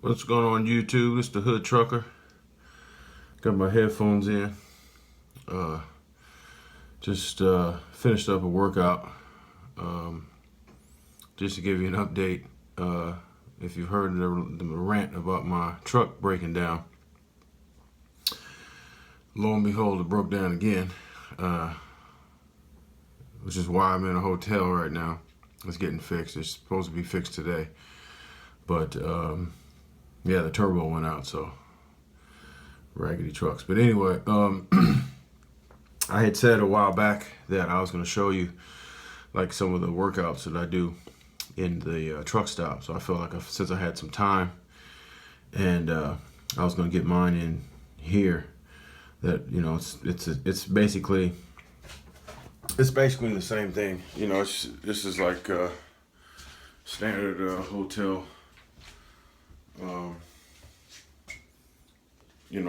What's going on YouTube? It's the Hood Trucker. Got my headphones in. Just finished up a workout. Just to give you an update. If you've heard the rant about my truck breaking down. Lo and behold, it broke down again. Which is why I'm in a hotel right now. It's getting fixed. It's supposed to be fixed today. But yeah, the turbo went out, so raggedy trucks. But anyway, I had said a while back that I was going to show you like some of the workouts that I do in the truck stop. So I felt like since I had some time and I was going to get mine in here, that it's basically the same thing. This is like standard hotel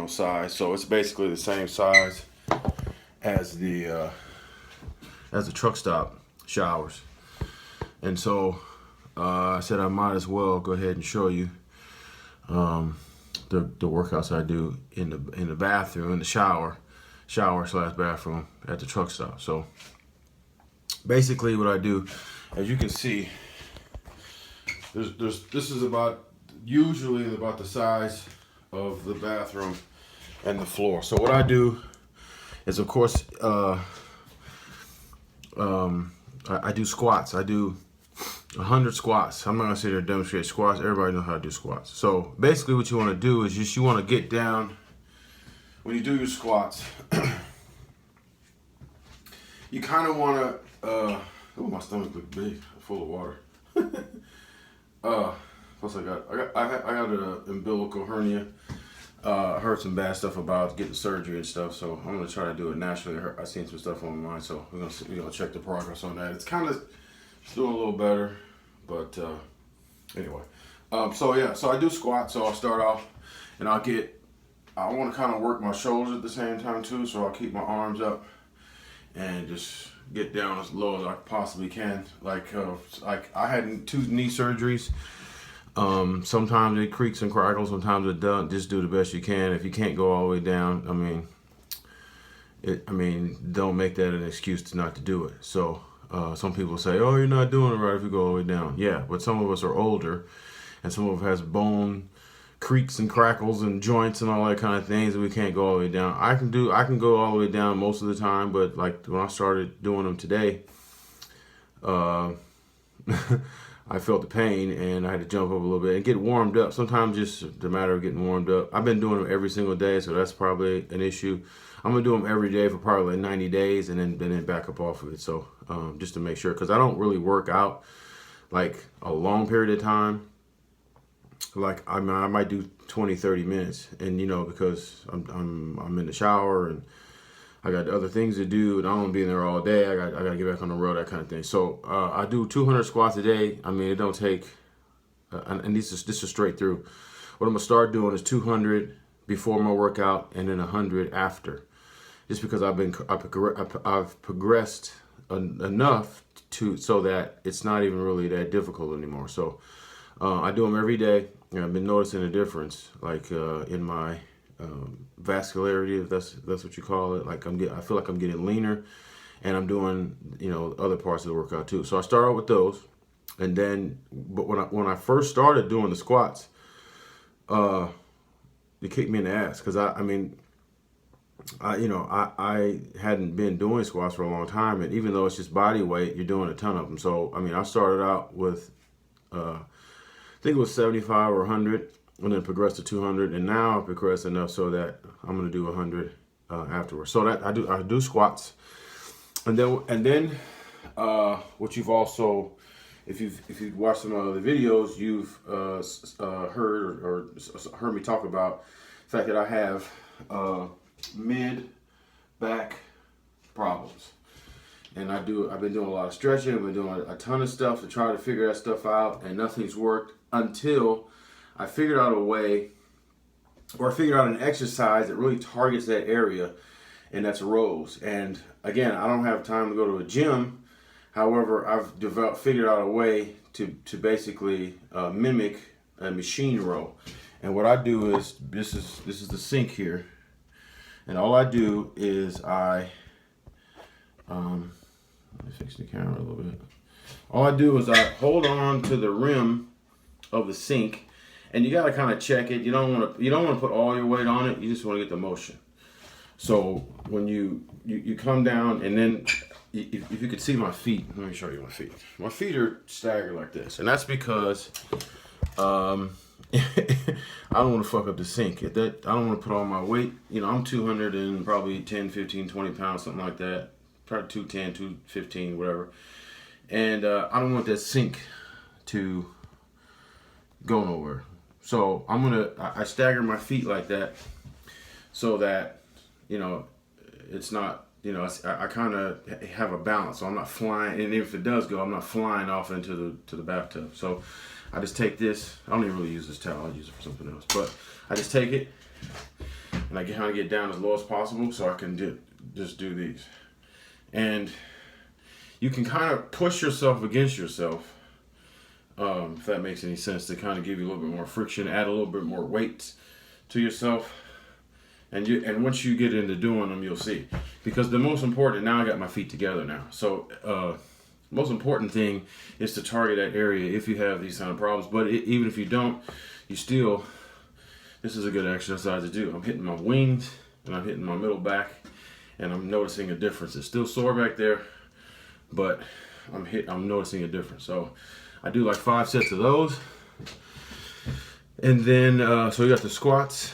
size. So it's basically the same size as the truck stop showers. And so I said I might as well go ahead and show you the workouts I do in the bathroom, in the shower slash bathroom at the truck stop. So basically what I do, as you can see, this is usually about the size of the bathroom and the floor. So what I do is, of course, I do squats. I do 100 squats. I'm not gonna sit here and demonstrate squats. Everybody knows how to do squats. So basically what you wanna do is you wanna get down. When you do your squats, you kinda wanna, oh, my stomach looks big, full of water. Plus I got an umbilical hernia. I heard some bad stuff about getting surgery and stuff, so I'm gonna try to do it naturally. I seen some stuff online, so we're gonna check the progress on that. It's kind of doing a little better, but anyway. So I do squats. So I'll start off, and I want to kind of work my shoulders at the same time too. So I'll keep my arms up and just get down as low as I possibly can. Like I had 2 knee surgeries. Sometimes it creaks and crackles, sometimes it doesn't. Just do the best you can. If you can't go all the way down, don't make that an excuse to not to do it. So some people say, oh, you're not doing it right if you go all the way down. Yeah, but some of us are older, and some of us has bone creaks and crackles and joints and all that kind of things, and we can't go all the way down. I can go all the way down most of the time, but like when I started doing them today, I felt the pain and I had to jump up a little bit and get warmed up. Sometimes just the matter of getting warmed up. I've been doing them every single day, so that's probably an issue. I'm gonna do them every day for probably like 90 days and then back up off of it. So just to make sure, because I don't really work out like a long period of time. Like I might do 20-30 minutes, and because I'm in the shower and I got other things to do, and I don't want to be in there all day. I got to get back on the road, that kind of thing. So I do 200 squats a day. It don't take, and this is straight through. What I'm gonna start doing is 200 before my workout, and then 100 after. Just because I've progressed enough so that it's not even really that difficult anymore. So I do them every day, and I've been noticing a difference, like in my vascularity, if that's what you call it. Like I feel like I'm getting leaner, and I'm doing other parts of the workout too. So I start out with those, and then but when I first started doing the squats, it kicked me in the ass, because I hadn't been doing squats for a long time, and even though it's just body weight, you're doing a ton of them. So I started out with I think it was 75 or 100. And then progress to 200, and now I've progressed enough so that I'm gonna do 100 afterwards. So that I do squats, and then what you've also, if you've watched some other videos, you've heard me talk about the fact that I have mid back problems, and I've been doing a lot of stretching. I've been doing a ton of stuff to try to figure that stuff out, and nothing's worked until I figured out a way, or I figured out an exercise that really targets that area, and that's rows. And again, I don't have time to go to a gym. However, I've figured out a way to basically mimic a machine row. And what I do is, this is the sink here. And all I do is let me fix the camera a little bit. All I do is I hold on to the rim of the sink, and you gotta kind of check it. You don't want to put all your weight on it. You just want to get the motion. So when you come down, and then if you could see my feet, let me show you my feet. My feet are staggered like this, and that's because I don't want to fuck up the sink. I don't want to put all my weight. You know, I'm 200 and probably 10, 15, 20 pounds, something like that. Probably 210, 215, whatever. And I don't want that sink to go nowhere. So I stagger my feet like that so that, you know, it's not, you know, I kind of have a balance. So I'm not flying, and if it does go, I'm not flying off into the bathtub. So I just take this. I don't even really use this towel. I use it for something else. But I just take it, and I kind of get down as low as possible so I can just do these. And you can kind of push yourself against yourself, if that makes any sense, to kind of give you a little bit more friction, add a little bit more weight to yourself. And once you get into doing them, you'll see. Because the most important, now I got my feet together now. So most important thing is to target that area if you have these kind of problems. But even if you don't, this is a good exercise to do. I'm hitting my wings and I'm hitting my middle back, and I'm noticing a difference. It's still sore back there, but I'm noticing a difference. So I do like 5 sets of those. And then, so we got the squats,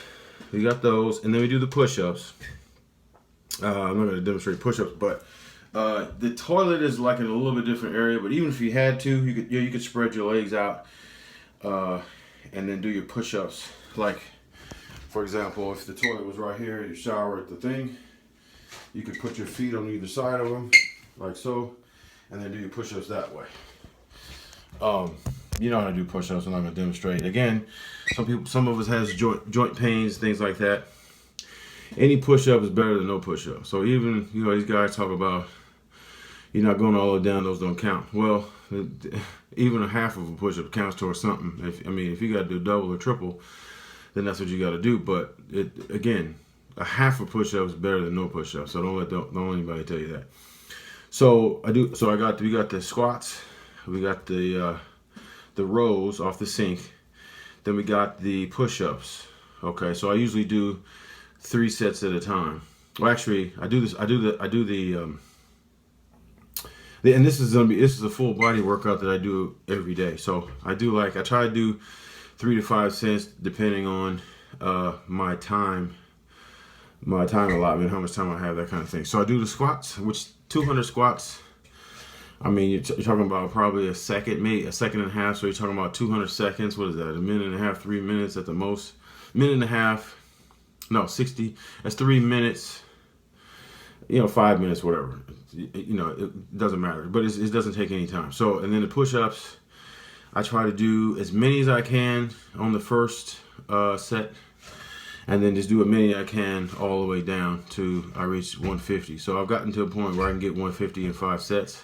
we got those, and then we do the push-ups. I'm not going to demonstrate push-ups, but the toilet is like in a little bit different area. But even if you had to, you could spread your legs out and then do your push-ups. Like, for example, if the toilet was right here, you shower at the thing, you could put your feet on either side of them, like so, and then do your push-ups that way. You know how to do push-ups. I'm not going to demonstrate. Again, some of us has joint pains, things like that. Any push-up is better than no push-up. So even, you know, these guys talk about you're not going all the way down, those don't count. Well, even a half of a push-up counts towards something. If you got to do double or triple, then that's what you got to do. But again, a half a push-up is better than no push-up. So don't anybody tell you that. So we got the squats, we got the rows off the sink, then we got the push-ups. Okay, so I usually do 3 sets at a time. Well, actually, and this is a full body workout that I do every day. So I try to do 3 to 5 sets depending on my time allotment, how much time I have, that kind of thing. So I do the squats, which 200 squats. I mean, you're talking about probably a second, maybe a second and a half. So you're talking about 200 seconds. What is that? A minute and a half, 3 minutes at the most. Minute and a half. No, 60. That's 3 minutes. 5 minutes, whatever. It doesn't matter. But it doesn't take any time. So, and then the push-ups, I try to do as many as I can on the first set. And then just do as many I can all the way down to I reach 150. So I've gotten to a point where I can get 150 in 5 sets.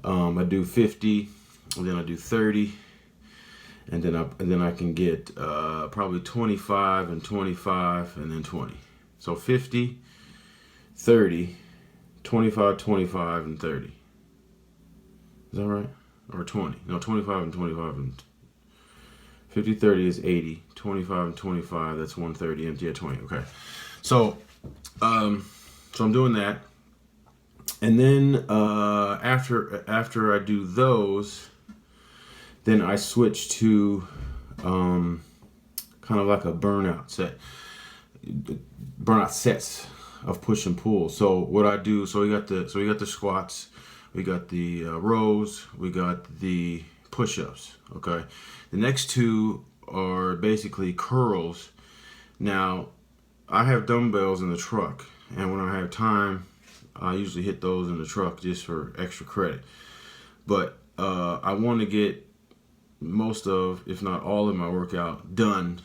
I do 50, and then I do 30, and then I can get probably 25 and 25 and then 20. So 50, 30, 25, 25 and 30. Is that right? Or 20? No, 25 and 25 and 50, 30 is 80. 25 and 25, that's 130. Empty at 20. Okay. So I'm doing that. And then after I do those, then I switch to kind of like a burnout sets of push and pull. So what I do, we got the squats, we got the rows, we got the push-ups. Okay, the next 2 are basically curls. Now I have dumbbells in the truck, and when I have time, I usually hit those in the truck just for extra credit. But I want to get most of, if not all of my workout done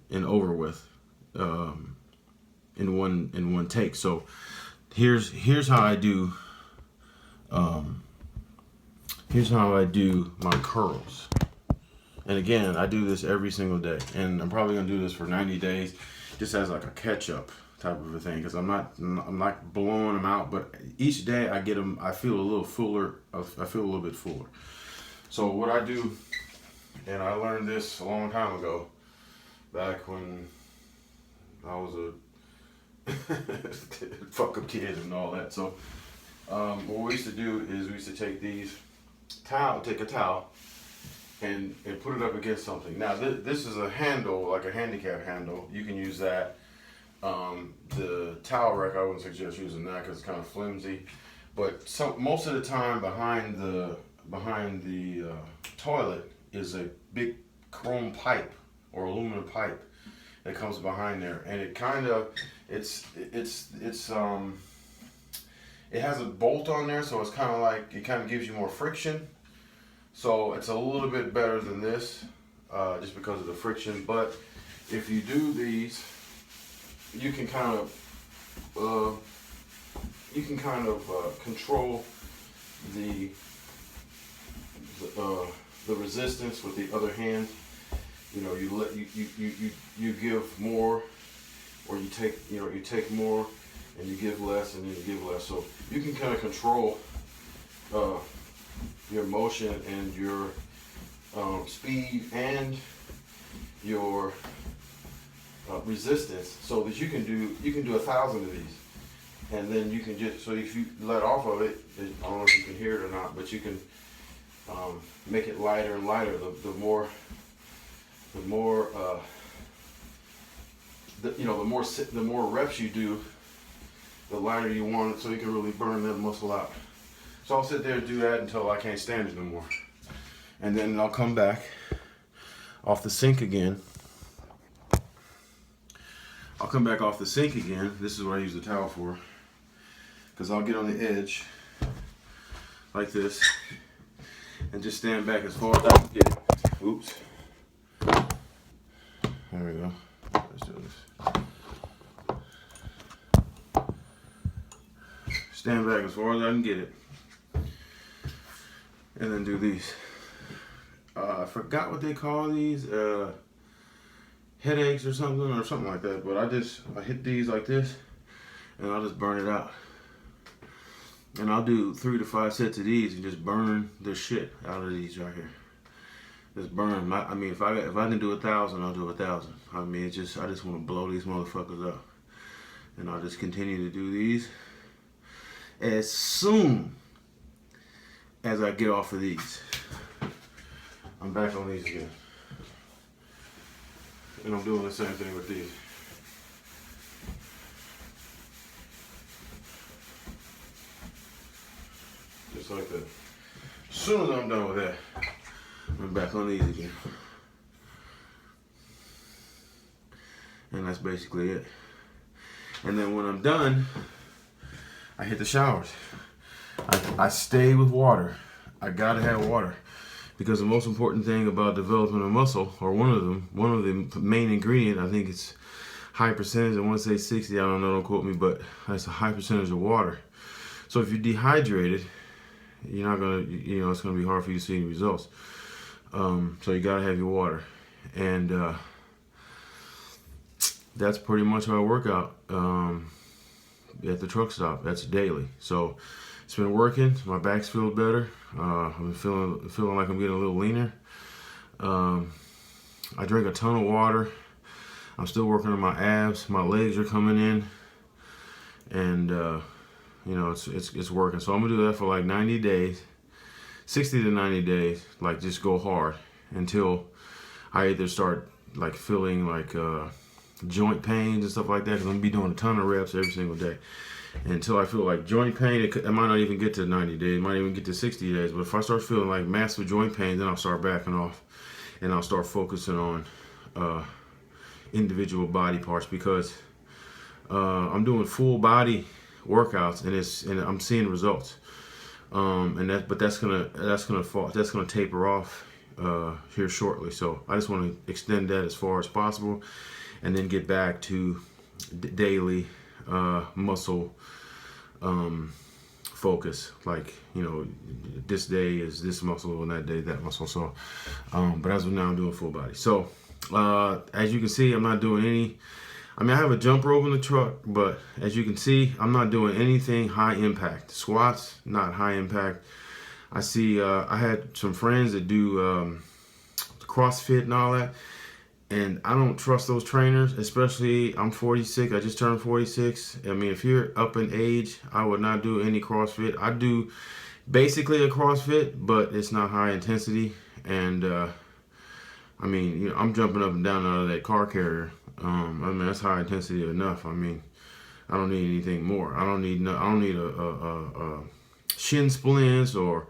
and over with in one take. So here's how I do my curls. And again, I do this every single day, and I'm probably gonna do this for 90 days, just as like a catch-up type of a thing, because I'm not blowing them out, but each day I get them, I feel a little fuller. I feel a little bit fuller. So what I do, and I learned this a long time ago, back when I was a fuck up kid and all that. So what we used to do is we used to take take a towel and put it up against something. Now this is a handle, like a handicap handle. You can use that. The towel rack, I wouldn't suggest using that because it's kind of flimsy. But most of the time, behind the toilet is a big chrome pipe or aluminum pipe that comes behind there, and it kind of it has a bolt on there, so it's kind of like it kind of gives you more friction. So it's a little bit better than this, just because of the friction. But if you do these, you can kind of control the resistance with the other hand. You know, you give more, or you take more, and you give less, and then you give less. So you can kind of control your motion and your speed and your resistance, so that you can do 1,000 of these, and then you can just, so if you let off of it, I don't know if you can hear it or not, but you can make it lighter and lighter. The more reps you do, the lighter you want it, so you can really burn that muscle out. So I'll sit there and do that until I can't stand it no more, and then I'll come back off the sink again. This is what I use the towel for, because I'll get on the edge like this and just stand back as far as I can get. Oops. There we go. Let's do this. Stand back as far as I can get it, and then do these. I forgot what they call these. Headaches or something like that, but I hit these like this, and I'll just burn it out. And I'll do 3 to 5 sets of these and just burn the shit out of these right here. Just burn. I mean, if I can do 1,000, I'll do 1,000. I mean, I just want to blow these motherfuckers up, and I'll just continue to do these as soon as I get off of these. I'm back on these again. And I'm doing the same thing with these. Just like that. As soon as I'm done with that, I'm back on these again. And that's basically it. And then when I'm done, I hit the showers. I stay with water. I gotta have water. Because the most important thing about developing a muscle, or one of the main ingredient, I think it's high percentage. I want to say 60. I don't know. Don't quote me, but that's a high percentage of water. So if you're dehydrated, you're not gonna. It's gonna be hard for you to see any results. So you gotta have your water, and that's pretty much how I work out at the truck stop. That's daily. So it's been working. My back's feel better. I've been feeling like I'm getting a little leaner. I drink a ton of water. I'm still working on my abs. My legs are coming in, and it's working. So I'm gonna do that for like 90 days, 60 to 90 days. Like just go hard until I either start like feeling like joint pains and stuff like that. Cause I'm gonna be doing a ton of reps every single day. Until I feel like joint pain, it might not even get to 90 days, it might even get to 60 days. But if I start feeling like massive joint pain, then I'll start backing off, and I'll start focusing on individual body parts, because I'm doing full body workouts, and I'm seeing results. But that's gonna taper off here shortly. So I just want to extend that as far as possible, and then get back to daily muscle focus. Like, you know, this day is this muscle and that day that muscle. So, but as of now, I'm doing full body. So, as you can see, I'm not doing any. I mean, I have a jump rope in the truck, but as you can see, I'm not doing anything high impact. Squats, not high impact. I see, I had some friends that do CrossFit and all that, and I don't trust those trainers, especially I'm 46. I just turned 46. I mean, if you're up in age, I would not do any CrossFit. I do basically a CrossFit, but it's not high intensity. And I mean, you know, I'm jumping up and down out of that car carrier. I mean, that's high intensity enough. I mean, I don't need anything more. I don't need a shin splints or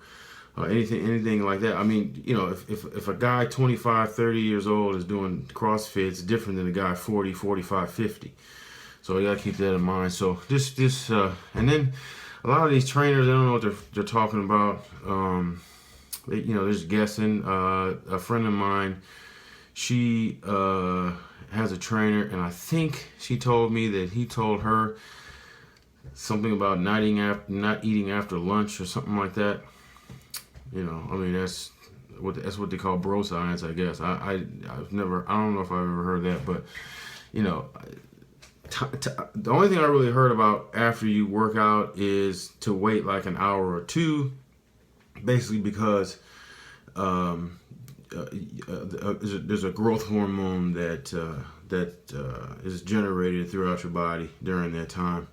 anything like that. I mean, you know, if a guy 25, 30 years old is doing CrossFit, it's different than a guy 40, 45, 50. So you gotta keep that in mind. So and then a lot of these trainers, they don't know what they're talking about. You know, they're just guessing. A friend of mine, she has a trainer, and I think she told me that he told her something about not eating after lunch or something like that. You know, I mean, that's what they call bro science, I guess. I don't know if I've ever heard that, but you know, the only thing I really heard about after you work out is to wait like an hour or two, basically because there's a growth hormone that is generated throughout your body during that time,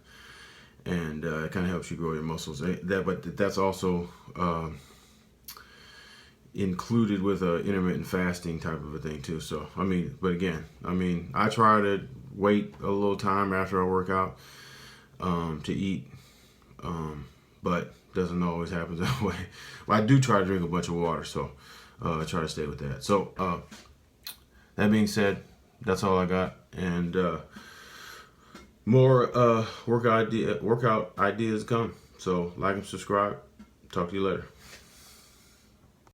and it kind of helps you grow your muscles. But that's also included with a intermittent fasting type of a thing too. So I mean, but again, I mean, I try to wait a little time after I work out to eat, but doesn't always happen that way. But I do try to drink a bunch of water, so I try to stay with that. So that being said, that's all I got, and more workout ideas come. So like and subscribe. Talk to you later.